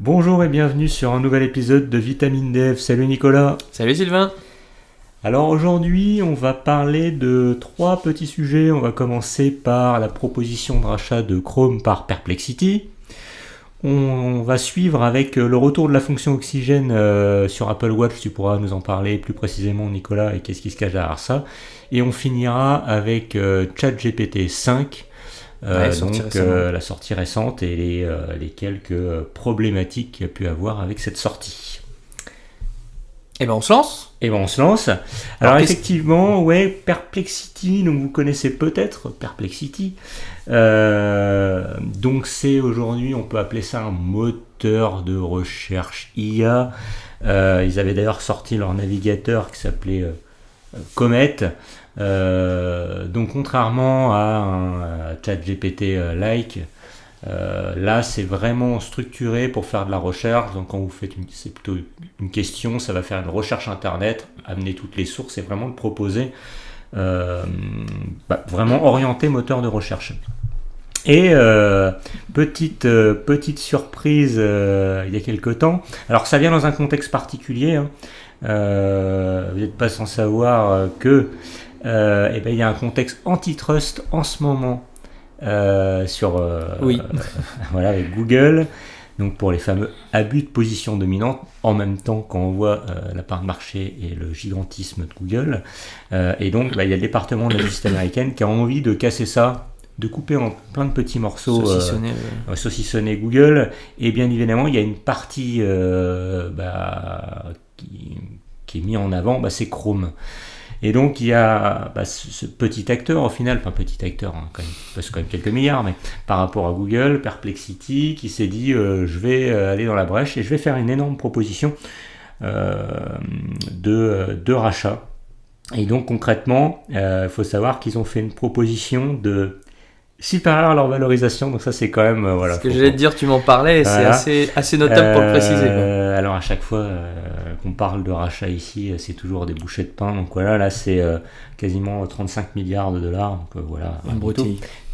Bonjour et bienvenue sur un nouvel épisode de Vitamine Dev. Salut Nicolas. Salut Sylvain. Alors aujourd'hui, on va parler de 3 petits sujets. On va commencer par la proposition de rachat de Chrome par Perplexity. On va suivre avec le retour de la fonction Oxygène sur Apple Watch. Tu pourras nous en parler plus précisément, Nicolas, et qu'est-ce qui se cache derrière ça. Et on finira avec ChatGPT 5. La sortie récente et les quelques problématiques qu'il y a pu avoir avec cette sortie. Et ben on se lance. Alors effectivement, Perplexity, donc vous connaissez peut-être Perplexity. Donc c'est aujourd'hui, on peut appeler ça un moteur de recherche IA. Ils avaient d'ailleurs sorti leur navigateur qui s'appelait Comet. Donc contrairement à un ChatGPT-like, là c'est vraiment structuré pour faire de la recherche. Donc quand vous faites c'est plutôt une question, ça va faire une recherche internet, amener toutes les sources et vraiment le proposer, vraiment orienté moteur de recherche. Et petite surprise il y a quelques temps. Alors ça vient dans un contexte particulier. Vous n'êtes pas sans savoir que il y a un contexte antitrust en ce moment avec Google, donc pour les fameux abus de position dominante, en même temps quand on voit la part de marché et le gigantisme de Google, et donc il y a le département de la justice américaine qui a envie de casser ça, de couper en plein de petits morceaux, saucissonner Google, et bien évidemment il y a une partie qui est mise en avant, c'est Chrome. Et donc il y a ce petit acteur au final, petit acteur, quand même, parce que quand même quelques milliards, mais par rapport à Google, Perplexity, qui s'est dit je vais aller dans la brèche et je vais faire une énorme proposition de rachat. Et donc concrètement, il faut savoir qu'ils ont fait une proposition de supérieur à leur valorisation, donc ça c'est quand même Ce que j'allais te dire, tu m'en parlais, et c'est assez notable pour le préciser. Alors à chaque fois qu'on parle de rachat ici, c'est toujours des bouchées de pain, donc voilà, là c'est quasiment 35 milliards de dollars, donc voilà. Une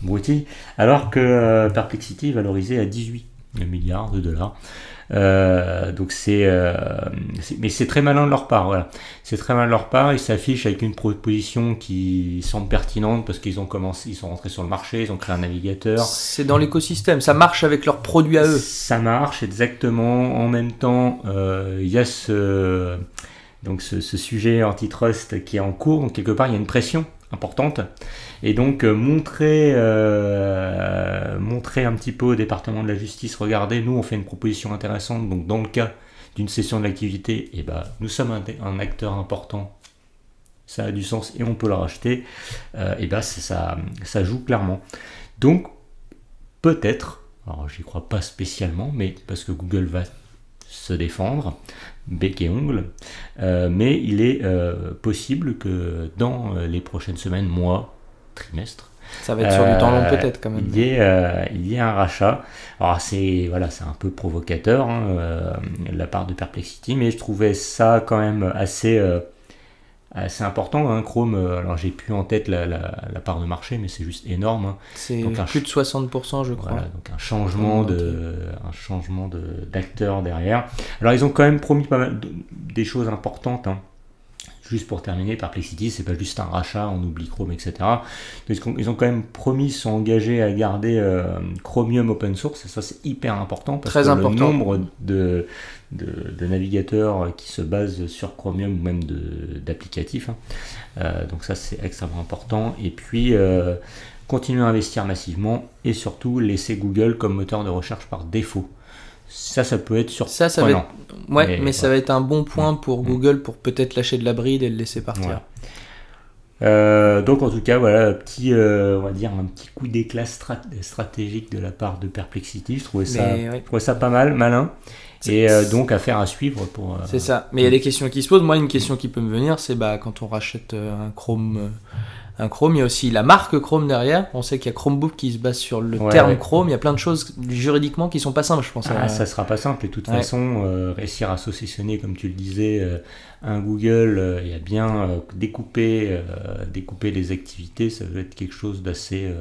broutille. Alors que Perplexity est valorisé à 18 milliards de dollars. Donc mais c'est très malin de leur part, voilà. C'est très malin de leur part. Ils s'affichent avec une proposition qui semble pertinente parce qu'ils sont rentrés sur le marché, ils ont créé un navigateur. C'est dans l'écosystème, ça marche avec leurs produits à eux. Ça marche exactement. En même temps, il y a ce sujet antitrust qui est en cours. Donc quelque part, il y a une pression importante. Et donc montrer un petit peu au département de la justice, regardez, nous on fait une proposition intéressante, donc dans le cas d'une cession de l'activité, nous sommes un acteur important, ça a du sens et on peut le racheter, ça joue clairement. Donc peut-être, alors j'y crois pas spécialement, mais parce que Google va se défendre bec et ongle, mais il est possible que dans les prochaines semaines, mois, trimestre, ça va être sur du temps long peut-être quand même. Il y a un rachat. Alors c'est un peu provocateur de la part de Perplexity, mais je trouvais ça quand même assez important. Chrome, alors j'ai plus en tête la part de marché, mais c'est juste énorme. C'est donc plus de 60%, je crois. Voilà, donc un changement d'acteur derrière. Alors ils ont quand même promis pas mal des choses importantes. Juste pour terminer, Perplexity, c'est pas juste un rachat, on oublie Chrome, etc. Ils ont quand même promis, sont engagés à garder Chromium open source, et ça c'est hyper important, parce que le nombre de navigateurs qui se basent sur Chromium, ou même d'applicatifs, donc ça c'est extrêmement important. Et puis, continuer à investir massivement, et surtout laisser Google comme moteur de recherche par défaut. Ça peut être surprenant. Ça va être un bon point pour Google pour peut-être lâcher de la bride et le laisser partir. Donc en tout cas, voilà, on va dire un petit coup d'éclat stratégique de la part de Perplexity. Je trouvais ça pas mal, malin. Et donc affaire à suivre pour. C'est ça. Mais il y a des questions qui se posent. Moi, une question qui peut me venir, c'est quand on rachète un Chrome un Chrome. Il y a aussi la marque Chrome derrière. On sait qu'il y a Chromebook qui se base sur le terme Chrome. Il y a plein de choses juridiquement qui sont pas simples, je pense. Ça sera pas simple. Et de toute façon, réussir à associationner, comme tu le disais, un Google et à bien découper les activités, ça va être quelque chose d'assez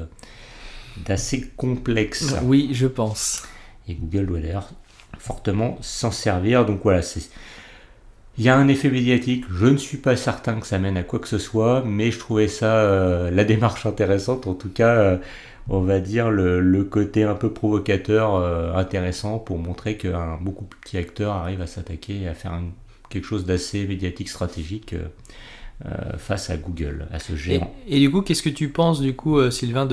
complexe. Oui, je pense. Et Google doit d'ailleurs fortement s'en servir. Donc voilà, il y a un effet médiatique. Je ne suis pas certain que ça mène à quoi que ce soit, mais je trouvais ça, la démarche intéressante. En tout cas, on va dire le côté un peu provocateur intéressant pour montrer qu'un beaucoup plus petit acteur arrive à s'attaquer et à faire quelque chose d'assez médiatique, stratégique face à Google, à ce géant. Et du coup, qu'est-ce que tu penses, Sylvain,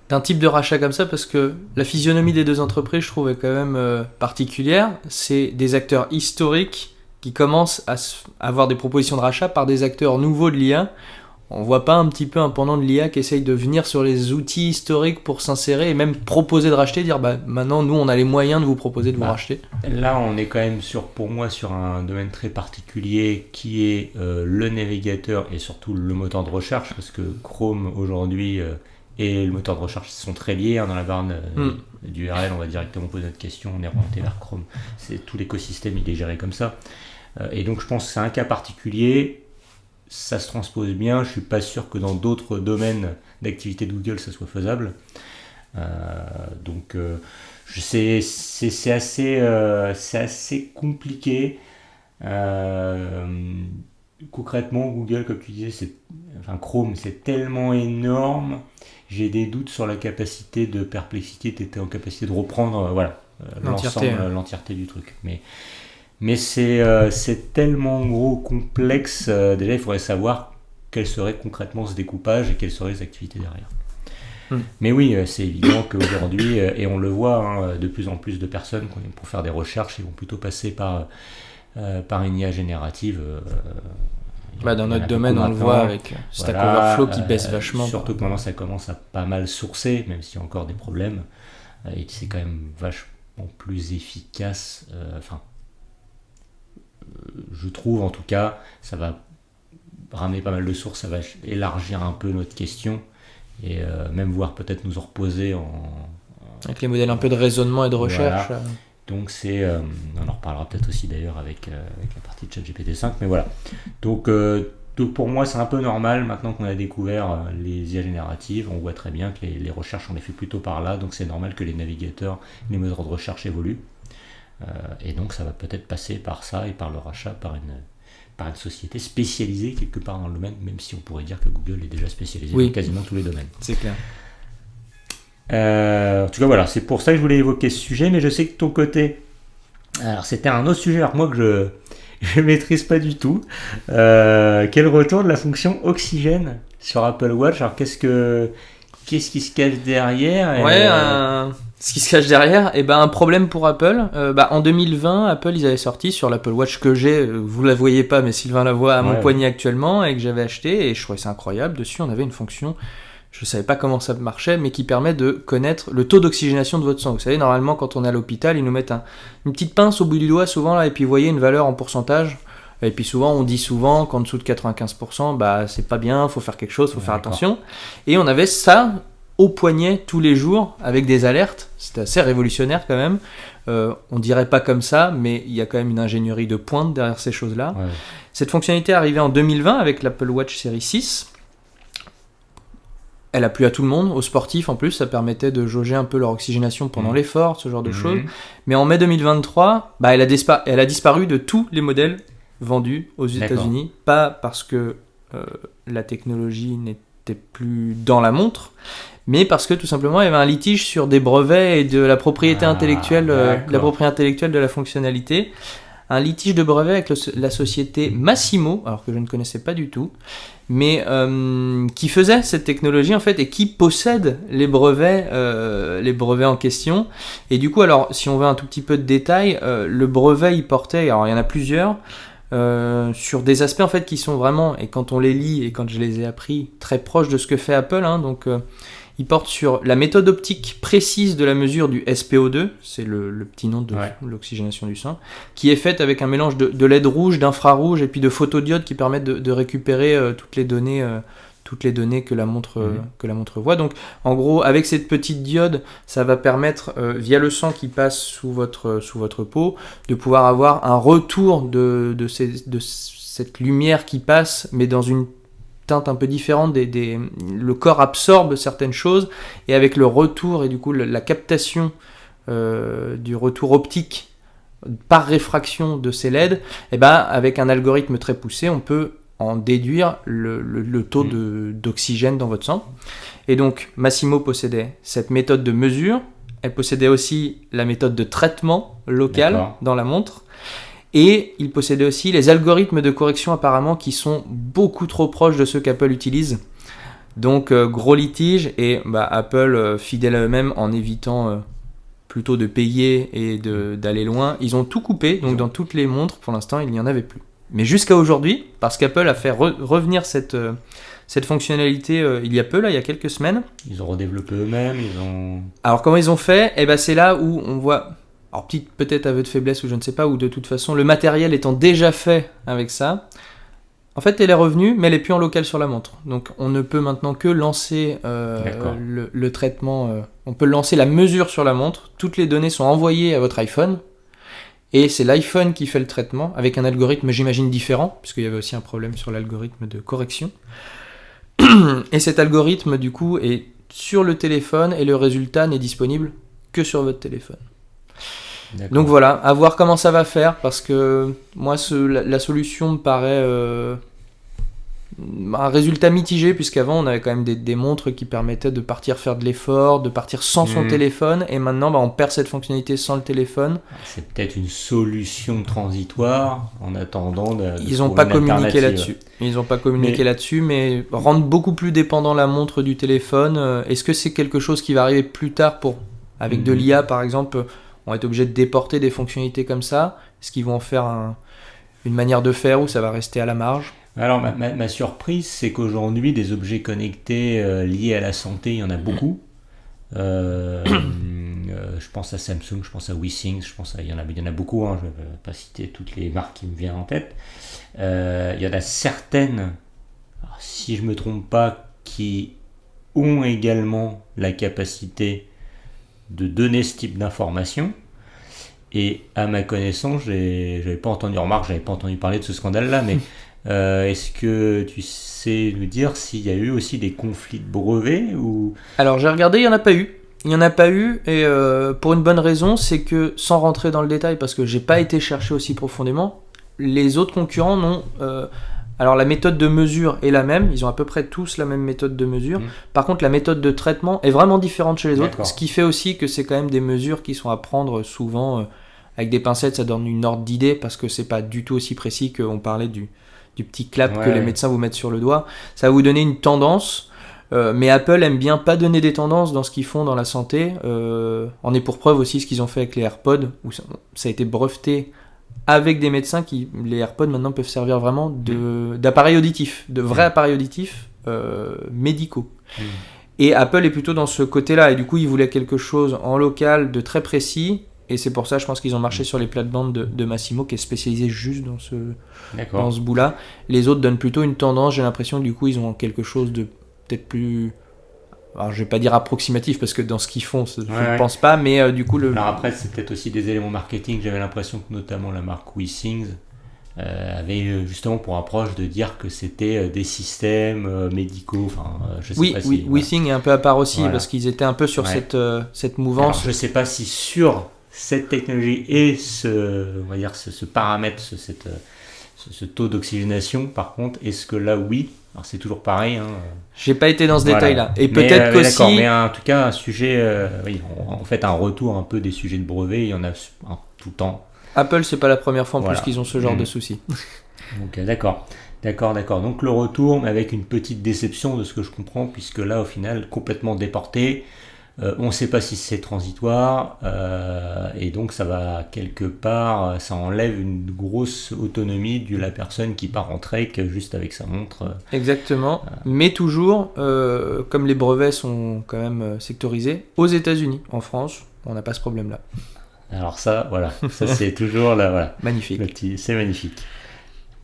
d'un type de rachat comme ça? Parce que la physionomie des deux entreprises, je trouve, est quand même particulière. C'est des acteurs historiques qui commencent à avoir des propositions de rachat par des acteurs nouveaux de l'IA. On voit pas un petit peu un pendant de l'IA qui essaye de venir sur les outils historiques pour s'insérer et même proposer de racheter, dire maintenant nous on a les moyens de vous proposer de vous racheter? Là on est quand même pour moi sur un domaine très particulier qui est le navigateur et surtout le moteur de recherche, parce que Chrome aujourd'hui et le moteur de recherche sont très liés. Dans la barre d'URL, on va directement poser notre question, on est orienté vers Chrome. Tout l'écosystème il est géré comme ça. Et donc je pense que c'est un cas particulier. Ça se transpose bien. Je suis pas sûr que dans d'autres domaines d'activité de Google ça soit faisable. Donc c'est assez compliqué. Concrètement, Google, comme tu disais, Chrome, c'est tellement énorme. J'ai des doutes sur la capacité de Perplexity. Tu étais en capacité de reprendre l'entièreté du truc. Mais c'est tellement gros, complexe. Déjà, il faudrait savoir quel serait concrètement ce découpage et quelles seraient les activités derrière. Mais oui, c'est évident qu'aujourd'hui, et on le voit, de plus en plus de personnes, pour faire des recherches, ils vont plutôt passer par une IA générative. Dans notre domaine, on le voit avec Stack Overflow qui baisse vachement. Surtout que maintenant, ça commence à pas mal sourcer, même s'il y a encore des problèmes. Et c'est quand même vachement plus efficace. Je trouve en tout cas, ça va ramener pas mal de sources, ça va élargir un peu notre question et même voir peut-être nous en reposer avec les modèles un peu de raisonnement et de recherche. Voilà. Donc on en reparlera peut-être aussi d'ailleurs avec la partie de ChatGPT 5, mais voilà. Donc pour moi c'est un peu normal maintenant qu'on a découvert les IA génératives, on voit très bien que les recherches on les fait plutôt par là, donc c'est normal que les navigateurs, les moteurs de recherche évoluent. Et donc ça va peut-être passer par ça et par le rachat par une société spécialisée quelque part dans le domaine, même si on pourrait dire que Google est déjà spécialisé dans quasiment tous les domaines. C'est clair. En tout cas voilà, c'est pour ça que je voulais évoquer ce sujet, mais je sais que de ton côté, alors c'était un autre sujet alors moi que je maîtrise pas du tout. Quel retour de la fonction oxygène sur Apple Watch? Alors qu'est-ce qui se cache derrière? Ce qui se cache derrière, un problème pour Apple. En 2020, Apple, ils avaient sorti sur l'Apple Watch que j'ai, vous la voyez pas, mais Sylvain la voit à mon poignet actuellement, et que j'avais acheté, et je trouvais ça incroyable. Dessus, on avait une fonction, je savais pas comment ça marchait, mais qui permet de connaître le taux d'oxygénation de votre sang. Vous savez, normalement, quand on est à l'hôpital, ils nous mettent une petite pince au bout du doigt, souvent, là, et puis vous voyez une valeur en pourcentage. Et puis souvent, on dit souvent qu'en dessous de 95%, c'est pas bien, faut faire quelque chose, faut faire attention. Et on avait ça au poignet tous les jours avec des alertes. C'était assez révolutionnaire quand même. On dirait pas comme ça, mais il y a quand même une ingénierie de pointe derrière ces choses-là. Ouais. Cette fonctionnalité est arrivée en 2020 avec l'Apple Watch Series 6. Elle a plu à tout le monde, aux sportifs en plus, ça permettait de jauger un peu leur oxygénation pendant l'effort, ce genre de choses. Mais en mai 2023, elle a disparu de tous les modèles vendus aux États-Unis, pas parce que la technologie n'était plus dans la montre, mais parce que tout simplement il y avait un litige sur des brevets et de la propriété intellectuelle, de la fonctionnalité. Un litige de brevet avec la société Massimo, alors que je ne connaissais pas du tout, mais qui faisait cette technologie en fait et qui possède les brevets en question. Et du coup, alors si on veut un tout petit peu de détails, le brevet il portait, alors il y en a plusieurs, sur des aspects en fait qui sont vraiment, et quand on les lit et quand je les ai appris, très proches de ce que fait Apple, donc il porte sur la méthode optique précise de la mesure du SPO2, c'est le petit nom de l'oxygénation du sang, qui est faite avec un mélange de LED rouge, d'infrarouge et puis de photodiodes qui permettent de récupérer toutes les données toutes les données que la montre voit. Donc en gros, avec cette petite diode, ça va permettre, via le sang qui passe sous votre peau, de pouvoir avoir un retour de cette lumière qui passe, mais dans une teinte un peu différente. Le corps absorbe certaines choses, et avec le retour et du coup la captation du retour optique par réfraction de ces LED, et avec un algorithme très poussé, on peut en déduire le taux d'oxygène dans votre sang. Et donc Massimo possédait cette méthode de mesure, elle possédait aussi la méthode de traitement local dans la montre, et il possédait aussi les algorithmes de correction apparemment qui sont beaucoup trop proches de ceux qu'Apple utilise. Donc gros litige, et Apple, fidèle à eux-mêmes en évitant plutôt de payer et d'aller loin, ils ont tout coupé, donc dans toutes les montres pour l'instant il n'y en avait plus. Mais jusqu'à aujourd'hui, parce qu'Apple a fait revenir cette fonctionnalité il y a peu, là, il y a quelques semaines. Ils ont redéveloppé eux-mêmes, Alors comment ils ont fait ? C'est là où on voit, alors peut-être aveu de faiblesse ou je ne sais pas, ou de toute façon le matériel étant déjà fait avec ça. En fait, elle est revenue, mais elle n'est plus en local sur la montre. Donc, on ne peut maintenant que lancer le traitement. On peut lancer la mesure sur la montre. Toutes les données sont envoyées à votre iPhone. Et c'est l'iPhone qui fait le traitement, avec un algorithme, j'imagine, différent, puisqu'il y avait aussi un problème sur l'algorithme de correction. Et cet algorithme, du coup, est sur le téléphone, et le résultat n'est disponible que sur votre téléphone. D'accord. Donc voilà, à voir comment ça va faire, parce que moi la solution me paraît un résultat mitigé, puisqu'avant on avait quand même des montres qui permettaient de partir faire de l'effort, de partir sans son téléphone, et maintenant on perd cette fonctionnalité sans le téléphone. C'est peut-être une solution transitoire en attendant Ils n'ont pas communiqué là-dessus. Ils n'ont pas communiqué là-dessus, mais rendre beaucoup plus dépendant la montre du téléphone, est-ce que c'est quelque chose qui va arriver plus tard avec de l'IA par exemple? On va être obligé de déporter des fonctionnalités comme ça. Est-ce qu'ils vont en faire une manière de faire ou ça va rester à la marge ? Alors ma surprise, c'est qu'aujourd'hui, des objets connectés liés à la santé, il y en a beaucoup. Je pense à Samsung, je pense à WeThings, il y en a beaucoup. Je ne vais pas citer toutes les marques qui me viennent en tête. Il y en a certaines, si je ne me trompe pas, qui ont également la capacité de donner ce type d'informations, et à ma connaissance, j'avais pas entendu parler de ce scandale-là, mais est-ce que tu sais nous dire s'il y a eu aussi des conflits de brevets ou... Alors j'ai regardé, il n'y en a pas eu, et pour une bonne raison, c'est que, sans rentrer dans le détail, parce que j'ai pas été chercher aussi profondément, les autres concurrents n'ont... Alors la méthode de mesure est la même, ils ont à peu près tous la même méthode de mesure. Par contre, la méthode de traitement est vraiment différente chez les autres, ce qui fait aussi que c'est quand même des mesures qui sont à prendre souvent avec des pincettes. Ça donne une ordre d'idée, parce que c'est pas du tout aussi précis qu'on parlait du petit clap que les médecins vous mettent sur le doigt. Ça va vous donner une tendance, mais Apple aime bien pas donner des tendances dans ce qu'ils font dans la santé. En est pour preuve aussi ce qu'ils ont fait avec les AirPods, où ça a été breveté avec des médecins les AirPods maintenant peuvent servir vraiment d'appareils auditifs, de vrais appareils auditifs médicaux. Et Apple est plutôt dans ce côté-là, et du coup ils voulaient quelque chose en local de très précis, et c'est pour ça je pense qu'ils ont marché sur les plates-bandes de Massimo, qui est spécialisé juste dans ce bout-là. Les autres donnent plutôt une tendance, j'ai l'impression que du coup ils ont quelque chose de peut-être plus... Alors je vais pas dire approximatif, parce que dans ce qu'ils font, je ne pense pas, mais du coup... Alors après, c'est peut-être aussi des éléments marketing. J'avais l'impression que notamment la marque WeThings avait justement pour approche de dire que c'était des systèmes médicaux. Je sais pas si... WeThings est un peu à part aussi, parce qu'ils étaient un peu sur cette mouvance. Alors, je sais pas si sur cette technologie et ce paramètre, ce taux d'oxygénation, par contre, est-ce que là, oui. Alors c'est toujours pareil. J'ai pas été dans ce détail-là. Et peut-être qu'aussi... D'accord, mais en tout cas, un sujet... en fait, un retour un peu des sujets de brevets, il y en a tout le temps. Apple, c'est pas la première fois en plus qu'ils ont ce genre de soucis. Donc d'accord. Donc le retour, mais avec une petite déception de ce que je comprends, puisque là, au final, complètement déporté. On ne sait pas si c'est transitoire, et donc ça va quelque part, ça enlève une grosse autonomie de la personne qui part en trek juste avec sa montre. Exactement, mais toujours, comme les brevets sont quand même sectorisés, aux États-Unis. En France, on n'a pas ce problème-là. Alors ça, ça c'est toujours là, magnifique. C'est magnifique.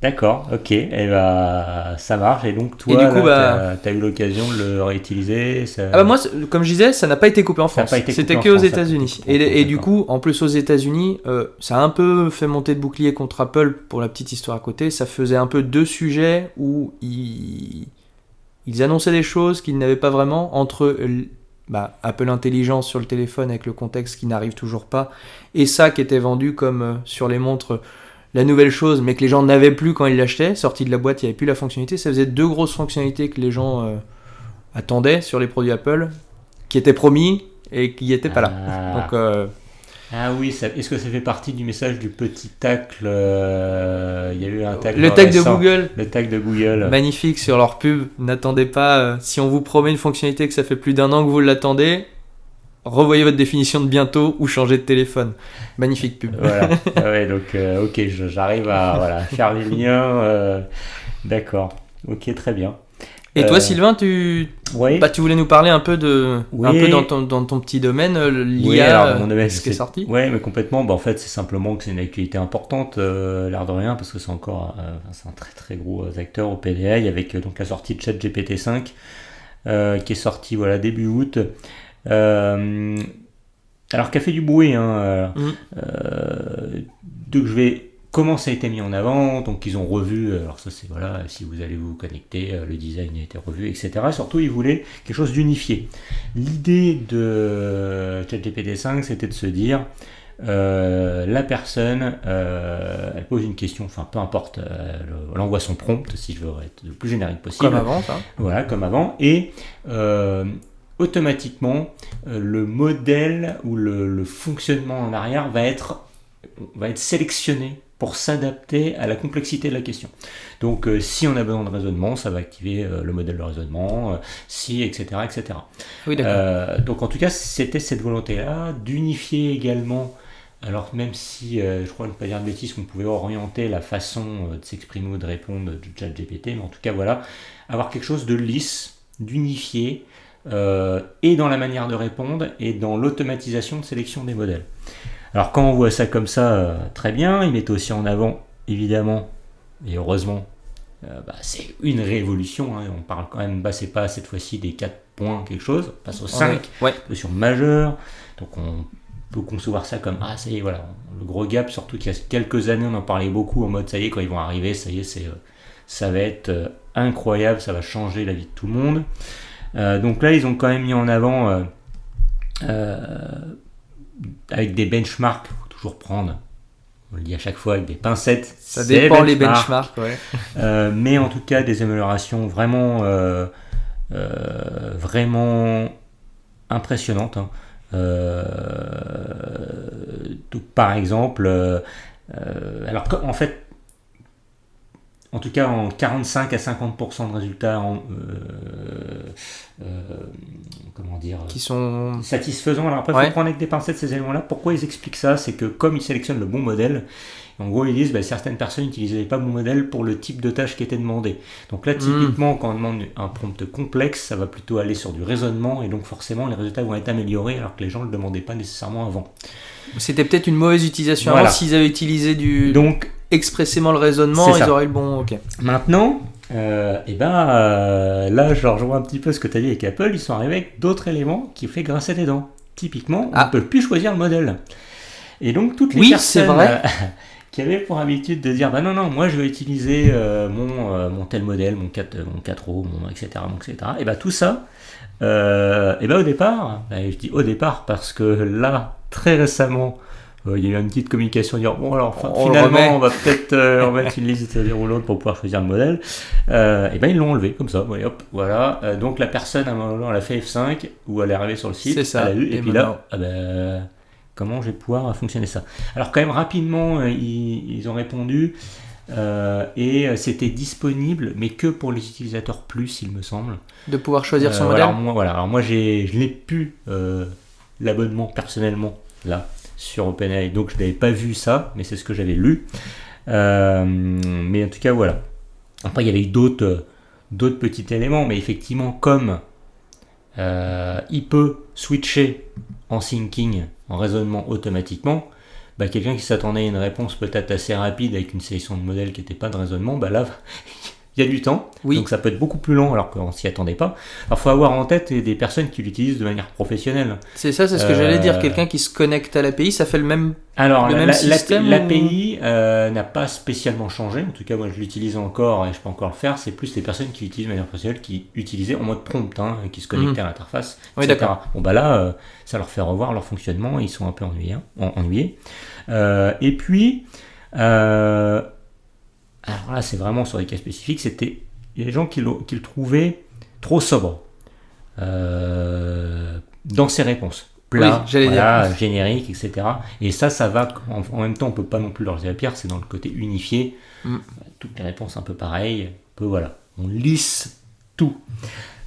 D'accord, ok, et bah ça marche. Et donc toi, Et du coup, t'as eu l'occasion de le réutiliser ça... Ah bah moi, comme je disais, ça n'a pas été coupé en Ça n'a France. pas été C'était coupé que en aux France, ça a été États-Unis. coupé en France, Et du d'accord. coup, en plus aux États-Unis, ça a un peu fait monter de bouclier contre Apple pour la petite histoire à côté. Ça faisait un peu deux sujets où ils annonçaient des choses qu'ils n'avaient pas vraiment entre Apple Intelligence sur le téléphone avec le contexte qui n'arrive toujours pas et ça qui était vendu comme sur les montres la nouvelle chose mais que les gens n'avaient plus quand ils l'achetaient. Sorti de la boîte, il n'y avait plus la fonctionnalité. Ça faisait deux grosses fonctionnalités que les gens attendaient sur les produits Apple qui étaient promis et qui n'étaient pas là. Donc, Ah oui, est-ce que ça fait partie du message du petit tacle il y a eu un tacle le tag de récent, Google, le tag de Google. magnifique sur leur pub. N'attendez pas, si on vous promet une fonctionnalité que ça fait plus d'un an que vous l'attendez, revoyez votre définition de bientôt ou changez de téléphone. Magnifique pub. Voilà, ouais, donc ok, j'arrive à faire les liens. D'accord, ok, très bien. Et toi, Sylvain, tu voulais nous parler un peu un peu dans ton petit domaine, l'IA, mon domaine, ce qui est sorti. Ouais, mais complètement. En fait, c'est simplement que c'est une actualité importante, l'air de rien, parce que c'est encore c'est un très très gros acteur au PDI avec donc la sortie de ChatGPT 5 qui est sorti début août. Alors qui a fait du bruit, donc je vais. Comment ça a été mis en avant, donc ils ont revu, alors ça c'est si vous allez vous connecter, le design a été revu, etc. Surtout ils voulaient quelque chose d'unifié. L'idée de ChatGPT 5 c'était de se dire, la personne, elle pose une question, peu importe, elle envoie son prompt, si je veux être le plus générique possible. Comme avant, ça. Voilà, comme avant, et automatiquement, le modèle ou le fonctionnement en arrière va être sélectionné pour s'adapter à la complexité de la question. Donc si on a besoin de raisonnement, ça va activer le modèle de raisonnement, etc. Oui, d'accord. Donc en tout cas, c'était cette volonté-là d'unifier également, alors même si je crois ne pas dire de bêtises, qu'on pouvait orienter la façon de s'exprimer ou de répondre de ChatGPT, mais en tout cas avoir quelque chose de lisse, d'unifié, et dans la manière de répondre et dans l'automatisation de sélection des modèles. Alors quand on voit ça comme ça, très bien, ils mettent aussi en avant, évidemment, et heureusement, c'est une révolution, on parle quand même, c'est pas cette fois-ci des 4 points quelque chose, on passe aux 5, solution majeure, donc on peut concevoir ça comme, ça y est, le gros gap, surtout qu'il y a quelques années, on en parlait beaucoup en mode, ça y est, quand ils vont arriver, ça y est, ça va être incroyable, ça va changer la vie de tout le monde. Donc là, ils ont quand même mis en avant... avec des benchmarks, il faut toujours prendre, on le dit à chaque fois, avec des pincettes. Ça dépend les benchmarks, mais en tout cas, des améliorations vraiment impressionnantes. Donc, par exemple, alors en fait, en tout cas en 45 à 50% de résultats qui sont satisfaisants. Alors après, il faut prendre avec des pincettes ces éléments-là. Pourquoi ils expliquent ça? C'est que comme ils sélectionnent le bon modèle, en gros ils disent certaines personnes n'utilisaient pas le bon modèle pour le type de tâche qui était demandé. Donc là typiquement quand on demande un prompt complexe, ça va plutôt aller sur du raisonnement et donc forcément les résultats vont être améliorés alors que les gens ne le demandaient pas nécessairement avant. C'était peut-être une mauvaise utilisation avant. S'ils avaient utilisé expressément le raisonnement, ils auraient le bon. Okay. Maintenant, là, je rejoins un petit peu ce que tu as dit avec Apple. Ils sont arrivés avec d'autres éléments qui fait grincer les dents. Typiquement, on ne peut plus choisir le modèle. Et donc, toutes les personnes qui avaient pour habitude de dire non, moi je vais utiliser mon tel modèle, mon 4O, etc. Et tout ça, au départ, je dis au départ parce que là, très récemment, il y a eu une petite communication dire finalement on va peut-être remettre une liste déroulante pour pouvoir choisir le modèle. Ils l'ont enlevé comme ça. Voilà. Donc la personne à un moment elle a fait F5 ou elle est arrivée sur le site, elle a eu et puis là comment je vais pouvoir fonctionner ça. Alors quand même rapidement ils ont répondu et c'était disponible mais que pour les utilisateurs plus il me semble. De pouvoir choisir son modèle. Alors moi je n'ai plus l'abonnement personnellement là sur OpenAI, donc je n'avais pas vu ça, mais c'est ce que j'avais lu. Mais en tout cas, voilà. Après, il y avait eu d'autres petits éléments, mais effectivement, comme il peut switcher en thinking, en raisonnement automatiquement, quelqu'un qui s'attendait à une réponse peut-être assez rapide avec une sélection de modèles qui n'était pas de raisonnement, là, il y a du temps, donc ça peut être beaucoup plus long alors qu'on s'y attendait pas. Alors, il faut avoir en tête des personnes qui l'utilisent de manière professionnelle. C'est ça, c'est ce que j'allais dire. Quelqu'un qui se connecte à l'API, ça fait le même système. L'API n'a pas spécialement changé. En tout cas, moi, je l'utilise encore et je peux encore le faire. C'est plus les personnes qui l'utilisent de manière professionnelle, qui utilisaient en mode prompt, qui se connectaient à l'interface, oui, etc. d'accord. Bon, là, ça leur fait revoir leur fonctionnement. Ils sont un peu ennuyés. Et puis... alors là, c'est vraiment sur des cas spécifiques, c'était les gens qui le trouvaient trop sobre dans ses réponses. Plat, dire. Générique, etc. Et ça va, en même temps, on ne peut pas non plus leur jeter la pierre, c'est dans le côté unifié. Toutes les réponses un peu pareilles, on lisse tout.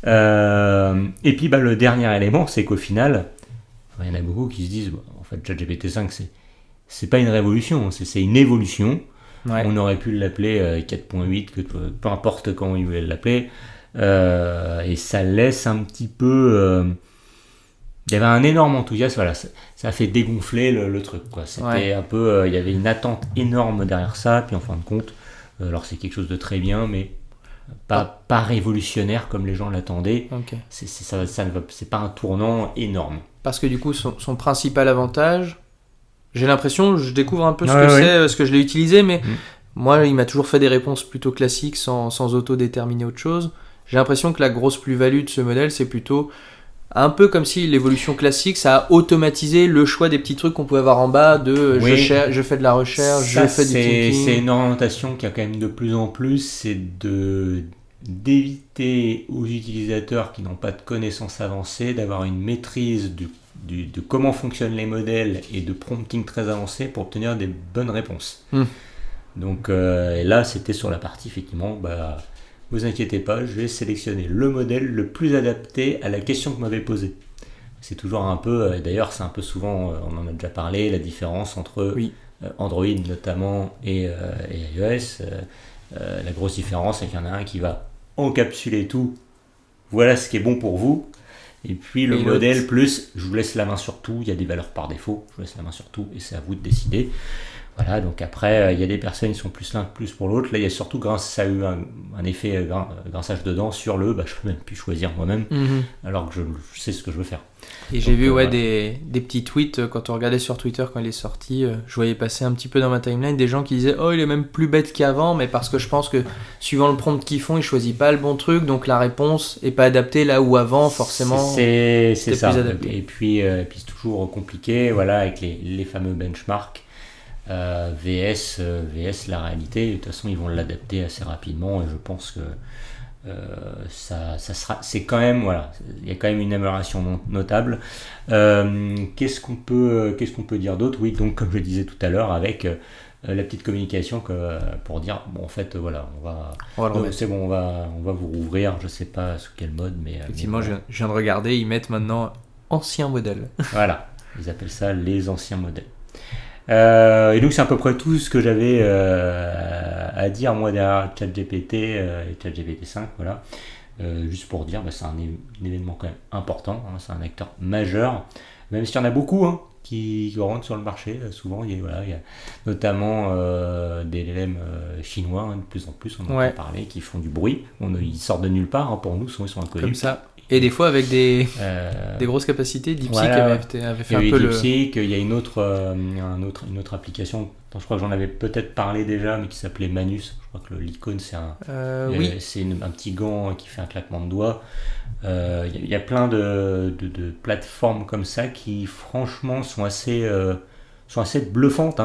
Et puis, le dernier élément, c'est qu'au final, il y en a beaucoup qui se disent, en fait, ChatGPT 5, c'est pas une révolution, c'est une évolution. Ouais. On aurait pu l'appeler 4.8, peu importe comment ils voulaient l'appeler. Et ça laisse un petit peu... il y avait un énorme enthousiasme, ça a fait dégonfler le truc. C'était un peu... il y avait une attente énorme derrière ça, puis en fin de compte, alors c'est quelque chose de très bien, mais pas révolutionnaire comme les gens l'attendaient. Okay. C'est pas un tournant énorme. Parce que du coup, son principal avantage... J'ai l'impression, je découvre un peu ce que c'est, parce que je l'ai utilisé, mais moi, il m'a toujours fait des réponses plutôt classiques, sans auto-déterminer autre chose. J'ai l'impression que la grosse plus-value de ce modèle, c'est plutôt un peu comme si l'évolution classique, ça a automatisé le choix des petits trucs qu'on pouvait avoir en bas, je fais de la recherche, je fais du thinking. C'est une orientation qui a quand même de plus en plus, c'est d'éviter aux utilisateurs qui n'ont pas de connaissances avancées d'avoir une maîtrise de comment fonctionnent les modèles et de prompting très avancé pour obtenir des bonnes réponses. Donc et là c'était sur la partie effectivement, vous inquiétez pas, je vais sélectionner le modèle le plus adapté à la question que vous m'avez posée. C'est toujours un peu, d'ailleurs c'est un peu souvent, on en a déjà parlé, la différence entre Android notamment et iOS. La grosse différence c'est qu'il y en a un qui va encapsuler tout, voilà ce qui est bon pour vous. Et puis le modèle plus, je vous laisse la main sur tout, il y a des valeurs par défaut, je vous laisse la main sur tout et c'est à vous de décider. Voilà, donc après, il y a des personnes qui sont plus l'un que plus pour l'autre. Là, il y a surtout, ça a eu un effet grinçage dedans sur je peux même plus choisir moi-même, alors que je sais ce que je veux faire. Et donc, j'ai vu des petits tweets, quand on regardait sur Twitter quand il est sorti, je voyais passer un petit peu dans ma timeline des gens qui disaient « Oh, il est même plus bête qu'avant, mais parce que je pense que suivant le prompt qu'ils font, ils choisissent pas le bon truc, donc la réponse est pas adaptée là où avant, forcément, c'est ça. Plus adapté. Et puis c'est toujours compliqué, avec les fameux benchmarks. VS la réalité, de toute façon ils vont l'adapter assez rapidement et je pense que ça sera, c'est quand même il y a quand même une amélioration notable. Qu'est-ce qu'on peut dire d'autre? Oui, donc comme je le disais tout à l'heure avec la petite communication pour dire en fait c'est bon, on va vous rouvrir, je sais pas sous quel mode, mais effectivement mais je viens de regarder, ils mettent maintenant ancien modèle. Voilà, ils appellent ça les anciens modèles. Et donc c'est à peu près tout ce que j'avais à dire moi derrière ChatGPT et ChatGPT 5, juste pour dire c'est un événement quand même important, c'est un acteur majeur, même s'il y en a beaucoup qui rentrent sur le marché. Souvent il y a notamment des LLM chinois, de plus en plus on en a parlé, qui font du bruit, ils sortent de nulle part, pour nous souvent ils sont inconnus. Comme ça. Et des fois avec des grosses capacités. DeepSeek avait fait un peu DeepSeek, il y a une autre application, je crois que j'en avais peut-être parlé déjà, mais qui s'appelait Manus. Je crois que l'icône c'est c'est un petit gant qui fait un claquement de doigts. Il y a plein de plateformes comme ça qui franchement sont assez bluffantes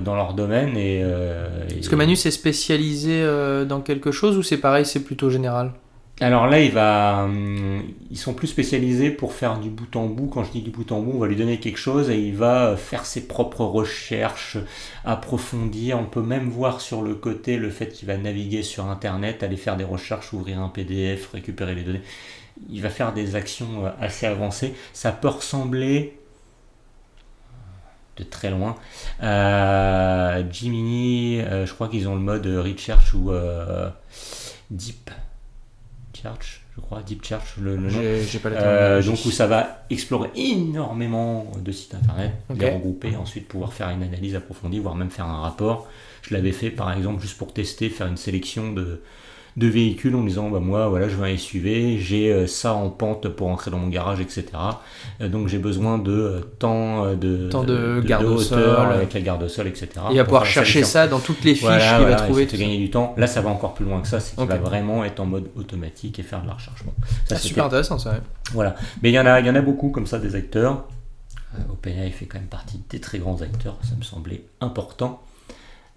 dans leur domaine. Est-ce que Manus est spécialisé dans quelque chose ou c'est pareil, c'est plutôt général? Alors là, ils sont plus spécialisés pour faire du bout en bout. Quand je dis du bout en bout, on va lui donner quelque chose et il va faire ses propres recherches, approfondir. On peut même voir sur le côté le fait qu'il va naviguer sur Internet, aller faire des recherches, ouvrir un PDF, récupérer les données. Il va faire des actions assez avancées. Ça peut ressembler de très loin à Gemini. Je crois qu'ils ont le mode research ou Deep Church, je crois, Deep Church, le nom. J'ai pas la terminologie. Donc où ça va explorer énormément de sites internet, Ok. les regrouper, ensuite pouvoir faire une analyse approfondie, voire même faire un rapport. Je l'avais fait par exemple juste pour tester, faire une sélection de véhicules en me disant bah moi voilà je veux un SUV, j'ai ça en pente pour entrer dans mon garage, etc. Donc j'ai besoin de tant de garde au hauteur sol. avec la garde au sol, etc. Il va pour pouvoir faire la chercher sélection. ça dans toutes les fiches Voilà, qu'il va voilà, trouver. et ça te gagner du temps. Là, ça va encore plus loin que ça, c'est qu'il Ok. va vraiment être en mode automatique et faire de la recherche. Bon, ça, Ah, c'était- super intéressant ça. Ouais. Voilà. Mais il y en a beaucoup comme ça des acteurs. OpenAI fait quand même partie des très grands acteurs. Ça me semblait important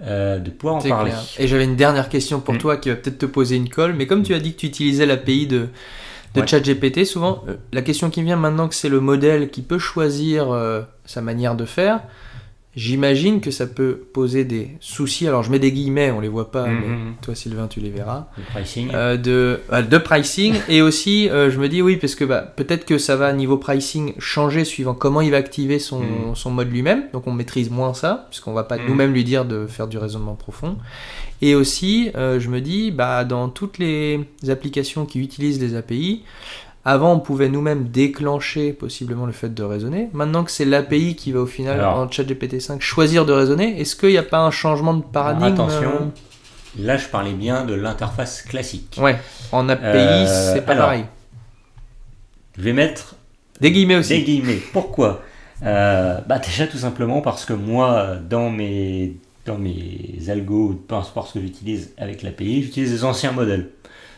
de pouvoir en C'est parler. clair. Et j'avais une dernière question pour Mm. toi qui va peut-être te poser une colle, mais comme tu as dit que tu utilisais l'API de Ouais. ChatGPT, souvent, la question qui vient maintenant que c'est le modèle qui peut choisir sa manière de faire, j'imagine que ça peut poser des soucis. Alors je mets des guillemets, on les voit pas, mais toi Sylvain tu les verras. Le pricing. De pricing et aussi je me dis oui parce que peut-être que ça va niveau pricing changer suivant comment il va activer son mode lui-même, donc on maîtrise moins ça puisqu'on va pas nous-mêmes lui dire de faire du raisonnement profond. Et aussi je me dis dans toutes les applications qui utilisent des API, avant on pouvait nous-mêmes déclencher possiblement le fait de raisonner, maintenant que c'est l'API qui va au final en ChatGPT 5 choisir de raisonner, est-ce qu'il n'y a pas un changement de paradigme? Alors, attention. Là, je parlais bien de l'interface classique. Ouais, en API, c'est pas alors, pareil. Je vais mettre Des guillemets aussi. des guillemets. Pourquoi déjà tout simplement parce que moi, dans mes algos, peu importe ce que j'utilise avec l'API, j'utilise des anciens modèles.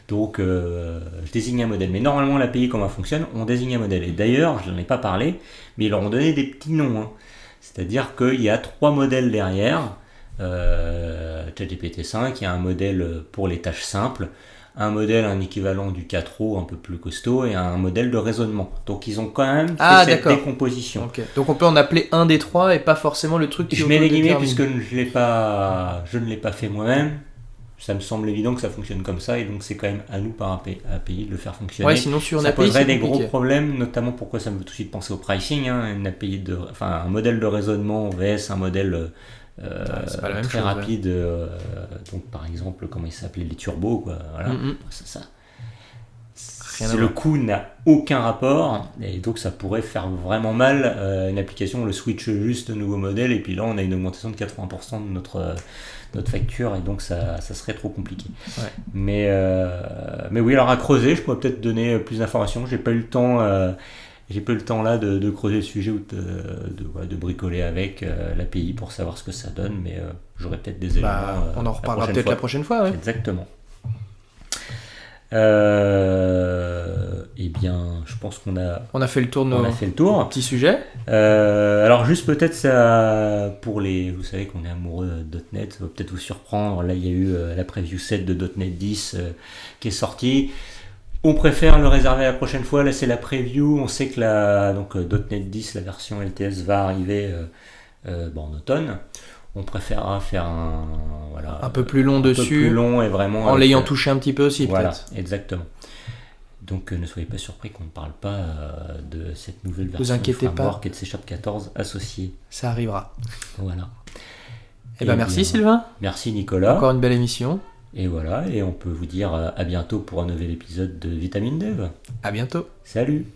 Donc, je désigne un modèle. Mais normalement, l'API, comment elle fonctionne, on désigne un modèle. Et d'ailleurs, je n'en ai pas parlé, mais ils leur ont donné des petits noms. Hein. C'est-à-dire qu'il y a 3 modèles derrière. ChatGPT-5, il y a un modèle pour les tâches simples, un équivalent du 4O un peu plus costaud et un modèle de raisonnement. Donc ils ont quand même fait cette décomposition. Okay. Donc on peut en appeler un des 3 et pas forcément le truc qui je mets les guillemets puisque je ne l'ai pas fait moi-même. Ça me semble évident que ça fonctionne comme ça et donc c'est quand même à nous par API de le faire fonctionner. Ouais, sinon sur une ça API, poserait des compliqué. gros problèmes, notamment pourquoi ça me fait tout de suite penser au pricing. Hein, un modèle de raisonnement vs un modèle très chose, rapide. Donc par exemple, comment il s'appelait, les turbos, quoi. Voilà. Le coût n'a aucun rapport et donc ça pourrait faire vraiment mal une application. On le switch juste de nouveau modèle et puis là on a une augmentation de 80% de notre facture et donc ça serait trop compliqué. Ouais. Mais oui, alors à creuser, je pourrais peut-être donner plus d'informations. J'ai pas eu le temps là de creuser le sujet ou de bricoler avec l'API pour savoir ce que ça donne, mais j'aurai peut-être des éléments. On en reparlera peut-être la prochaine fois. Ouais. Exactement. Eh bien, je pense qu'on a fait le tour de nos petits sujets. Alors juste peut-être ça pour vous savez qu'on est amoureux de .NET, ça va peut-être vous surprendre. Là, il y a eu la preview 7 de .NET 10 qui est sortie. On préfère le réserver la prochaine fois. Là, c'est la preview. On sait que .NET 10, la version LTS, va arriver en automne. On préférera faire un peu plus long dessus, peu plus long et vraiment en l'ayant touché un petit peu aussi, voilà, peut-être. Exactement. Donc ne soyez pas surpris qu'on ne parle pas de cette nouvelle version. Vous inquiétez de framework et de C# 14 associée. Ça arrivera. Voilà. Et merci Sylvain. Merci Nicolas. Encore une belle émission. Et voilà, et on peut vous dire à bientôt pour un nouvel épisode de Vitamine Dev. À bientôt. Salut.